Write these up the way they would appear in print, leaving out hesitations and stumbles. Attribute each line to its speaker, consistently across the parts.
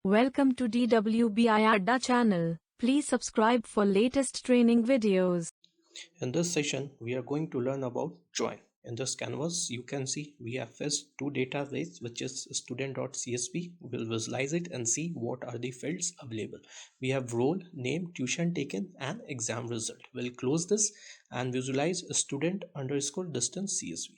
Speaker 1: Welcome to DWBIADDA channel. Please subscribe for latest training videos.
Speaker 2: In this session, we are going to learn about join. In this canvas, you can see we have first two database, which is student.csv. We'll visualize it and see what are the fields available. We have role, name, tuition taken, and exam result. We'll close this and visualize student underscore distance CSV.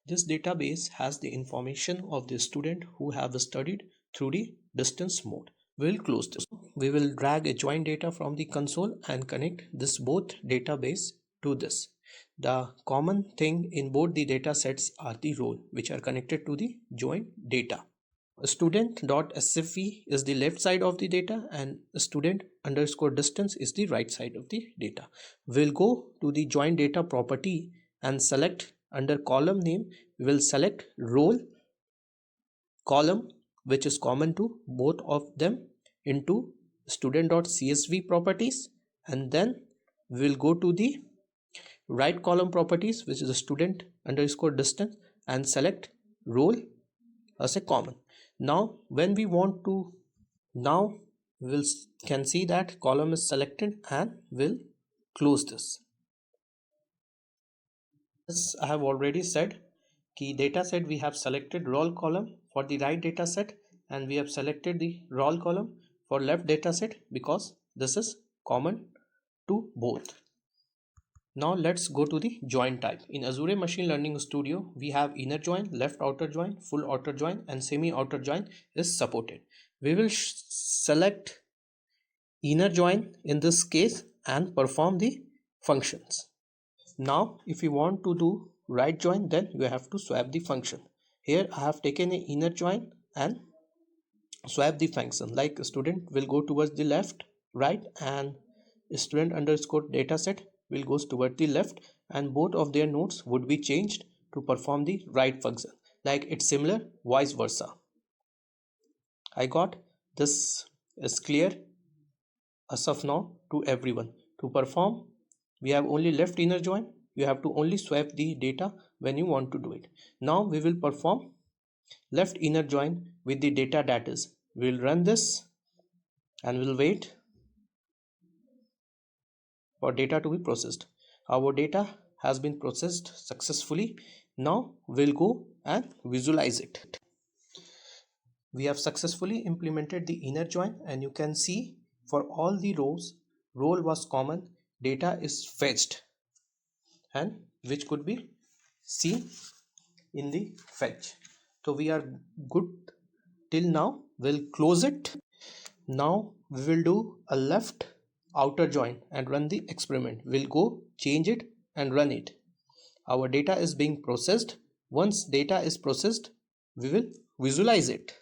Speaker 2: This database has the information of the student who have studied through the distance mode. We'll close this. We will drag a join data from the console and connect this both database to this. The common thing in both the data sets are the role, which are connected to the join data. Student.sfv is the left side of the data and student underscore distance is the right side of the data. We'll go to the join data property and select under column name. We will select role column, which is common to both of them, into student.csv properties, and then we will go to the right column properties, which is a student underscore distance, and select role as a common. Now when we want to, now we can see that column is selected and we'll close this. As I have already said, key data set we have selected roll column for the right data set, and we have selected the roll column for left data set because this is common to both. Now let's go to the join type. In Azure Machine Learning Studio, we have inner join, left outer join, full outer join, and semi outer join is supported. We will select inner join in this case and perform the functions. Now if you want to do right join, then you have to swap the function. Here I have taken an inner join and swap the function, like a student will go towards the left, right, and student underscore dataset will go towards the left, and both of their nodes would be changed to perform the right function. Like it's similar vice versa. I got this is clear as of now to everyone. To perform, we have only left inner join. You have to only swap the data when you want to do it. Now we will perform left inner join with the data that is. We will run this and we'll wait for data to be processed. Our data has been processed successfully. Now we'll go and visualize it. We have successfully implemented the inner join, and you can see for all the rows, role was common, data is fetched, and which could be seen in the fetch. So we are good till now. We'll close it. Now we will do a left outer join and run the experiment. We'll go change it and run it. Our data is being processed. Once data is processed, we will visualize it.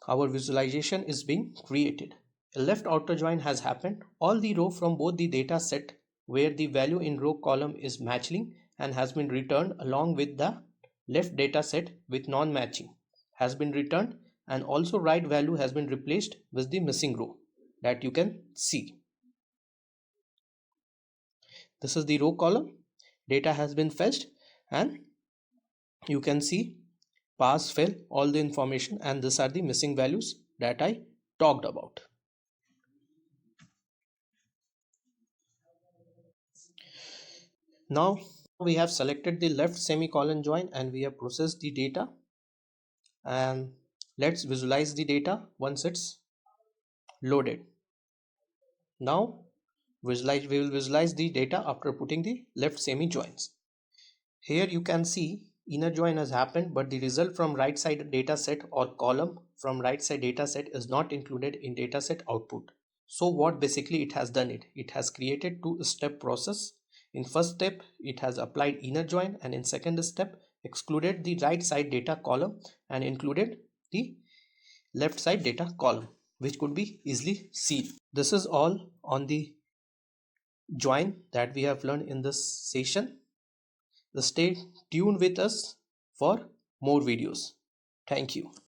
Speaker 2: Our visualization is being created. A left outer join has happened. All the row from both the data set where the value in row column is matching and has been returned, along with the left data set with non-matching has been returned, and also right value has been replaced with the missing row that you can see. This is the row column. Data has been fetched and you can see pass, fail, all the information, and these are the missing values that I talked about. Now we have selected the left semicolon join and we have processed the data, and let's visualize the data once it's loaded. Now we will visualize the data after putting the left semi joins. Here you can see inner join has happened, but the result from right side data set or column from right side data set is not included in data set output. So what basically it has done, it has created two-step process. In first step, it has applied inner join, and in second step excluded the right side data column and included the left side data column, which could be easily seen. This is all on the join that we have learned in this session. Stay tuned with us for more videos. Thank you.